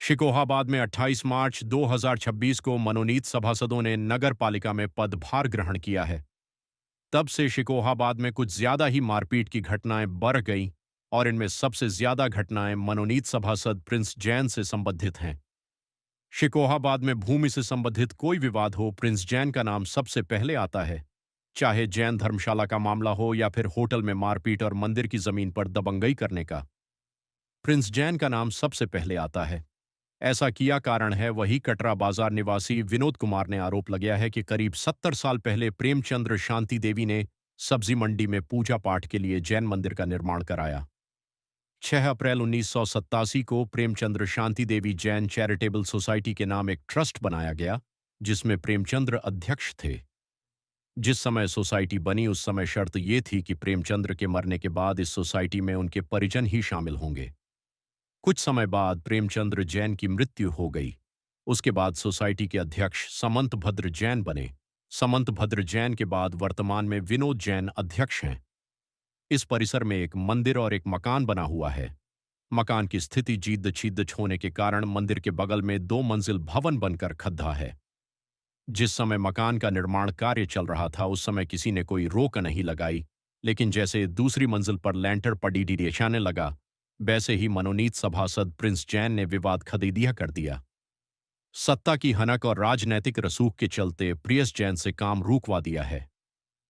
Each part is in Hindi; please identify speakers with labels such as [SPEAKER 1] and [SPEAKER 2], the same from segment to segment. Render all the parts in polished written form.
[SPEAKER 1] शिकोहाबाद में 28 मार्च 2026 को मनोनीत सभासदों ने नगर पालिका में पदभार ग्रहण किया है। तब से शिकोहाबाद में कुछ ज्यादा ही मारपीट की घटनाएं बढ़ गईं और इनमें सबसे ज्यादा घटनाएं मनोनीत सभासद प्रिंस जैन से संबंधित हैं। शिकोहाबाद में भूमि से संबंधित कोई विवाद हो, प्रिंस जैन का नाम सबसे पहले आता है। चाहे जैन धर्मशाला का मामला हो या फिर होटल में मारपीट और मंदिर की जमीन पर दबंगई करने का, प्रिंस जैन का नाम सबसे पहले आता है। ऐसा किया कारण है वही कटरा बाजार निवासी विनोद कुमार ने आरोप लगाया है कि करीब 70 साल पहले प्रेमचंद्र शांति देवी ने सब्जी मंडी में पूजा पाठ के लिए जैन मंदिर का निर्माण कराया। 6 अप्रैल 1987 को प्रेमचंद्र शांति देवी जैन चैरिटेबल सोसाइटी के नाम एक ट्रस्ट बनाया गया, जिसमें प्रेमचंद्र अध्यक्ष थे। जिस समय सोसाइटी बनी उस समय शर्त ये थी कि प्रेमचंद्र के मरने के बाद इस सोसाइटी में उनके परिजन ही शामिल होंगे। कुछ समय बाद प्रेमचंद्र जैन की मृत्यु हो गई। उसके बाद सोसाइटी के अध्यक्ष समंत भद्र जैन बने। समंत भद्र जैन के बाद वर्तमान में विनोद जैन अध्यक्ष हैं। इस परिसर में एक मंदिर और एक मकान बना हुआ है। मकान की स्थिति जीर्ण शीर्ण होने के कारण मंदिर के बगल में 2 मंजिल भवन बनकर खद्दा है। जिस समय मकान का निर्माण कार्य चल रहा था उस समय किसी ने कोई रोक नहीं लगाई, लेकिन जैसे दूसरी मंजिल पर लैंटर पड़ने लगा, वैसे ही मनोनीत सभासद प्रिंस जैन ने विवाद खदेदिया कर दिया। सत्ता की हनक और राजनैतिक रसूख के चलते प्रियस जैन से काम रुकवा दिया है।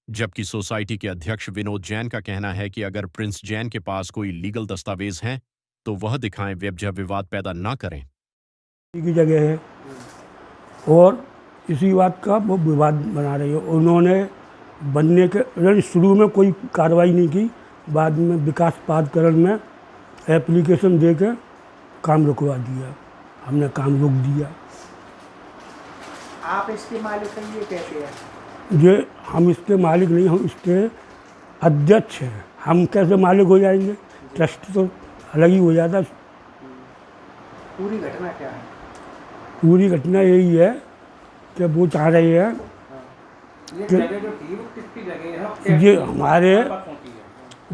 [SPEAKER 1] जबकि सोसाइटी के अध्यक्ष विनोद जैन का कहना है कि अगर प्रिंस जैन के पास कोई लीगल दस्तावेज हैं तो वह दिखाएं, जब विवाद पैदा ना करें।
[SPEAKER 2] की जगह है और इसी बात का वो विवाद बना रही है। उन्होंने बनने के शुरू में कोई कार्रवाई नहीं की, बाद में विकास प्राधिकरण में एप्लीकेशन दे के काम रुकवा दिया। हमने काम रोक दिया।
[SPEAKER 3] आप इसके मालिक हैं, ये कैसे है?
[SPEAKER 2] ये हम इसके मालिक नहीं, हम इसके अध्यक्ष हैं। हम कैसे मालिक हो जाएंगे? ट्रस्ट तो अलग ही हो जाता।
[SPEAKER 3] पूरी घटना क्या है?
[SPEAKER 2] पूरी घटना यही है कि वो चाह रहे हैं
[SPEAKER 3] ये जगह जो थी वो किसकी जगह है?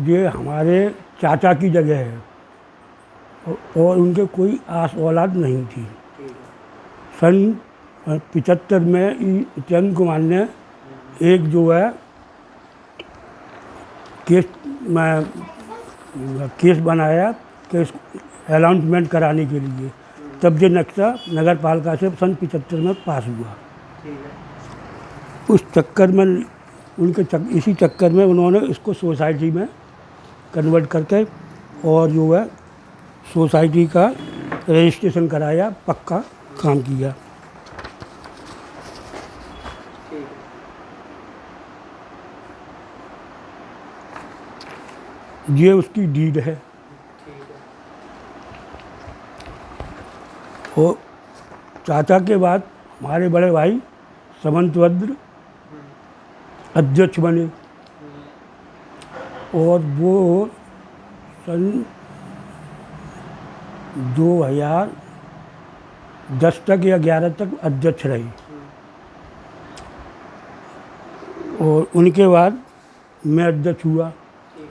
[SPEAKER 2] ये हमारे चाचा की जगह है और उनके कोई आस औलाद नहीं थी। सन 75 में चंद्र कुमार ने एक जो है केस बनाया कि अलाउंसमेंट कराने के लिए, तब ये नक्शा नगर पालिका से सन 75 में पास हुआ। उस चक्कर में इसी चक्कर में उन्होंने इसको सोसाइटी में कन्वर्ट करके और जो है सोसाइटी का रजिस्ट्रेशन कराया, पक्का काम किया। ये उसकी डीड है। और चाचा के बाद हमारे बड़े भाई समंत भद्र अध्यक्ष बने और वो सन 2010 तक या 11 तक अध्यक्ष रही। और उनके बाद मैं अध्यक्ष हुआ।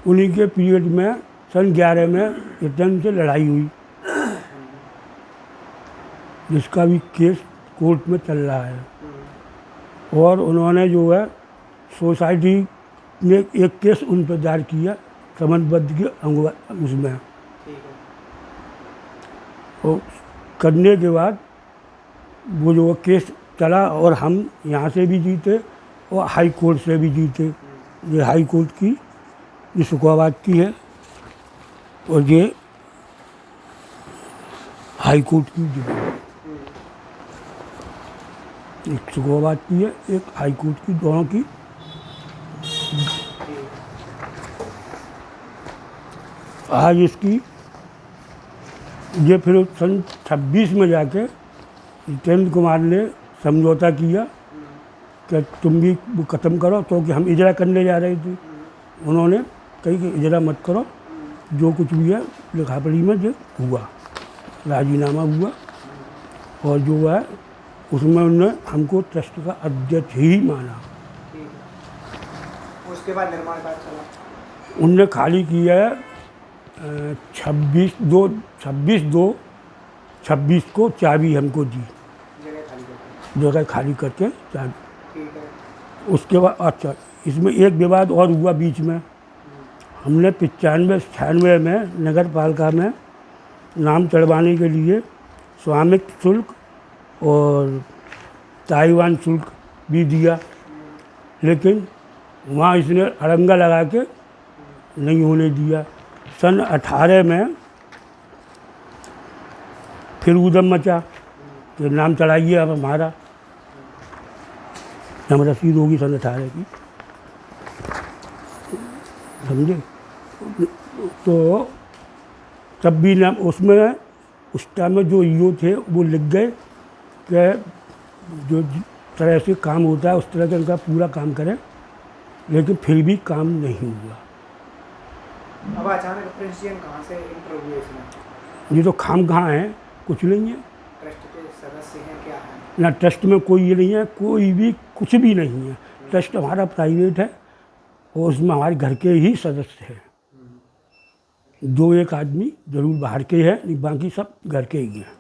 [SPEAKER 2] उन्हीं के पीरियड में सन 11 में रिटर्न से लड़ाई हुई, जिसका भी केस कोर्ट में चल रहा है। और उन्होंने जो है सोसाइटी ने एक केस उन पर दायर किया समंतबद्ध के उसमें। और करने के बाद वो जो केस चला और हम यहाँ से भी जीते और हाई कोर्ट से भी जीते। ये हाई कोर्ट की ये शिकोहाबाद की है और ये हाई कोर्ट की एक शिकोहाबाद की है, एक हाई कोर्ट की, दोनों की। आज इसकी ये फिर सन 26 में जाके चंद्र कुमार ने समझौता किया कि तुम भी वो ख़त्म करो, तो कि हम इजरा करने जा रहे थे। उन्होंने कही कि इजरा मत करो, जो कुछ भी है लिखा पढ़ी में जो हुआ, राजीनामा हुआ। और जो है उसमें उन्होंने हमको ट्रस्ट का अध्यक्ष ही माना।
[SPEAKER 3] उसके बाद निर्माण कार्य चला।
[SPEAKER 2] उनने खाली किया है 26/2/26 26 को चाबी हमको दी,
[SPEAKER 3] जगह खाली करके।
[SPEAKER 2] जगह खाली करके चाबी।
[SPEAKER 3] ठीक है।
[SPEAKER 2] उसके बाद अच्छा, इसमें एक विवाद और हुआ बीच में। हमने 95-96 में नगर पालिका में नाम चढ़वाने के लिए स्वामित्व शुल्क और ताइवान शुल्क भी दिया, लेकिन वहाँ इसने अड़ंगा लगा के नहीं होने दिया। सन 18 में फिर उधम मचा कि नाम चढ़ाइए अब हमारा, हम रसीद होगी सन 18 की, समझे। तो तब भी नाम उसमें, उस टाइम में जो ईओ थे वो लिख गए कि जो तरह से काम होता है उस तरह का उनका पूरा काम करें, लेकिन फिर भी काम नहीं हुआ।
[SPEAKER 3] अब अचानक प्रेसिडेंट कहाँ से इंटर हुए इसमें?
[SPEAKER 2] ये तो खाम कहाँ है, कुछ नहीं है।
[SPEAKER 3] ट्रस्ट के सदस्य हैं क्या है?
[SPEAKER 2] ना ट्रस्ट में कोई ये नहीं है, कोई भी कुछ भी नहीं है। ट्रस्ट हमारा प्राइवेट है और उसमें हमारे घर के ही सदस्य हैं। 2-1 आदमी जरूर बाहर के हैं, नहीं बाकी सब घर के ही हैं।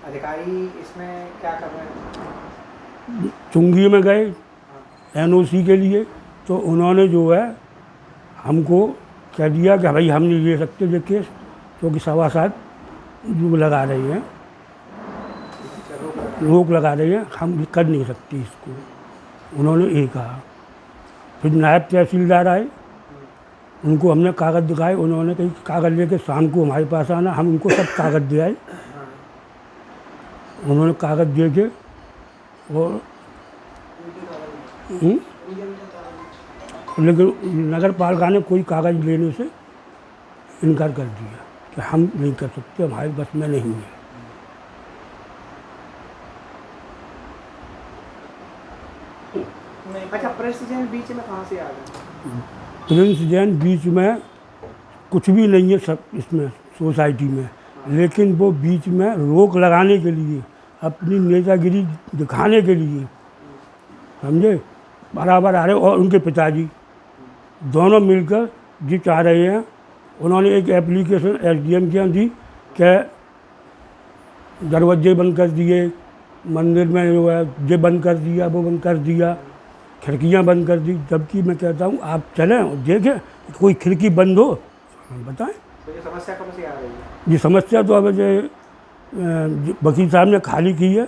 [SPEAKER 3] अधिकारी इसमें क्या कर रहे हैं?
[SPEAKER 2] चुंगी में गए एनओसी के लिए, तो उन्होंने जो है हमको कह दिया कि भाई हम नहीं ले सकते ये केस, क्योंकि 7.25 जो लगा रहे हैं, रोक लगा रहे हैं, हम कर नहीं सकते इसको, उन्होंने ये कहा। फिर नायब तहसीलदार आए, उनको हमने कागज़ दिखाए, उन्होंने कही कागज़ लेके शाम को हमारे पास आना, हम उनको सब कागज़ दे आए। उन्होंने कागज़ दे के और लेकिन नगर पालिका ने कोई कागज़ लेने से इनकार कर दिया कि हम नहीं कर सकते, हमारे बस में नहीं है।
[SPEAKER 3] अच्छा, प्रेसिडेंट बीच में कहाँ से आ गए?
[SPEAKER 2] प्रिंस जैन बीच में कुछ भी नहीं है सब इसमें सोसाइटी में, लेकिन वो बीच में रोक लगाने के लिए, अपनी नेतागिरी दिखाने के लिए, समझे, बराबर आ रहे। और उनके पिताजी दोनों मिलकर जी चाह रहे हैं। उन्होंने एक एप्लीकेशन एसडीएम के यहाँ दी कि दरवाजे बंद कर दिए, मंदिर में जो है ये बंद कर दिया, वो बंद कर दिया, खिड़कियां बंद कर दी। जबकि मैं कहता हूँ आप चलें और देखें कोई खिड़की बंद हो, हम बताएं।
[SPEAKER 3] तो ये समस्या कब से आ रही है?
[SPEAKER 2] ये समस्या तो अब जो वकील साहब ने खाली की है,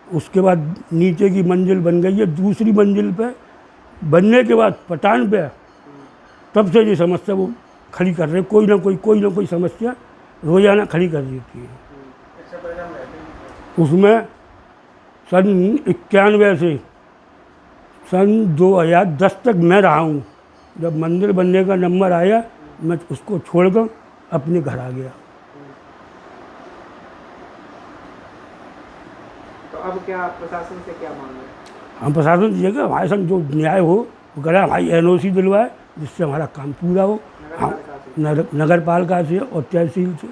[SPEAKER 2] उसके बाद नीचे की मंजिल बन गई है, दूसरी मंजिल पे बनने के बाद पटान पे, तब से ये समस्या वो खड़ी कर रहे, कोई ना कोई समस्या रोजाना खड़ी कर देती है। उसमें सन 91 से सन 2010 तक मैं रहा हूँ। जब मंदिर बनने का नंबर आया, मैं उसको छोड़कर अपने घर आ गया।
[SPEAKER 3] तो अब क्या प्रशासन से क्या मांग रहे हैं?
[SPEAKER 2] हम प्रशासन से जगह हमारे संग जो न्याय हो वो करा, भाई एनओसी दिलवाए जिससे हमारा काम पूरा हो। हाँ, नगर पालिका से और तहसील से।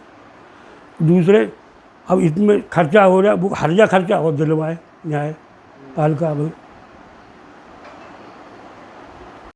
[SPEAKER 2] दूसरे अब इसमें खर्चा हो रहा है, वो हर्जा खर्चा और दिलवाए न्याय पालिका में।